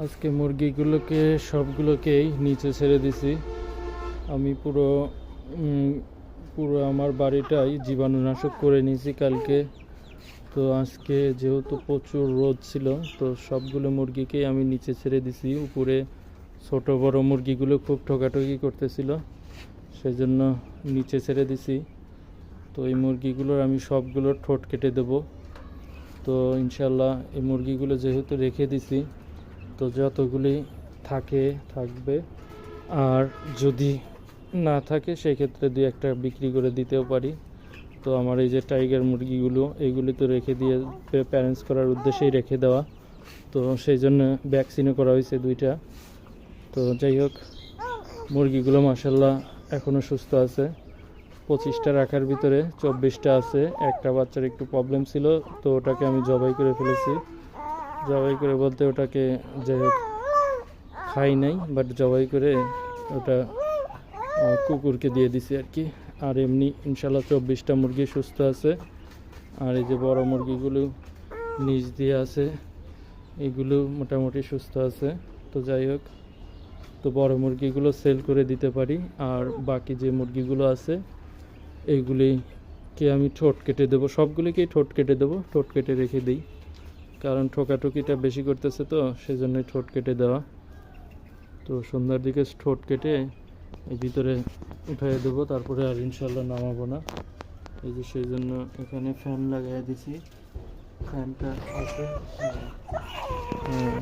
আজকে মুরগিগুলোকে সবগুলোকেই নিচে ছেড়ে দিছি। আমি পুরো পুরো আমার বাড়িটাই জীবাণুনাশক করে নিয়েছি কালকে। তো আজকে যেহেতু প্রচুর রোদ ছিল, তো সবগুলো মুরগিকেই আমি নিচে ছেড়ে দিছি। উপরে ছোট বড় মুরগিগুলো খুব ঠকাঠকি করতেছিল, সেজন্য নিচে ছেড়ে দিছি। তো এই মুরগিগুলোর আমি সবগুলোর ঠোঁট কেটে দেব। তো ইনশাল্লাহ এই মুরগিগুলো যেহেতু রেখে দিছি, তো যতগুলি থাকবে, আর যদি না থাকে সেক্ষেত্রে দুই একটা বিক্রি করে দিতেও পারি। তো আমার এই যে টাইগার মুরগিগুলো, এইগুলি তো রেখে দিয়ে প্যারেন্টস করার উদ্দেশ্যেই রেখে দেওয়া, তো সেই জন্য ভ্যাকসিনও করা হয়েছে 2টা। তো যাই হোক, মুরগিগুলো মাশাল্লাহ এখনও সুস্থ আছে। 25টা রাখার ভিতরে 24টা আছে। একটা বাচ্চার একটু প্রবলেম ছিল, তো ওটাকে আমি জবাই করে ফেলেছি। জবাই করে বলতে ওটাকে যাই হোক খাই নাই, বাট জবাই করে ওটা কুকুরকে দিয়ে দিছি আর কি। আর এমনি ইনশাল্লাহ 24টা মুরগি সুস্থ আছে। আর এই যে বড় মুরগিগুলো নিচ দিয়ে আছে, এগুলো মোটামুটি সুস্থ আছে। তো যাই হোক, তো বড় মুরগিগুলো সেল করে দিতে পারি। আর বাকি যে মুরগিগুলো আছে এইগুলিকে আমি ঠোঁট কেটে দেবো, সবগুলিকেই ঠোঁট কেটে দেবো, ঠোঁট কেটে রেখে দিই। কারণ ঠোকাঠুকিটা বেশি করতেছে, তো সেজন্যই ঠোঁট কেটে দেওয়া। তো সন্ধ্যার দিকে ঠোঁট কেটে এই ভিতরে উঠিয়ে দেবো, তারপরে আর ইনশাল্লাহ নামাবো না। এই যে সেই জন্য এখানে ফ্যান লাগাই দিছি, ফ্যানটা আছে। হ্যাঁ।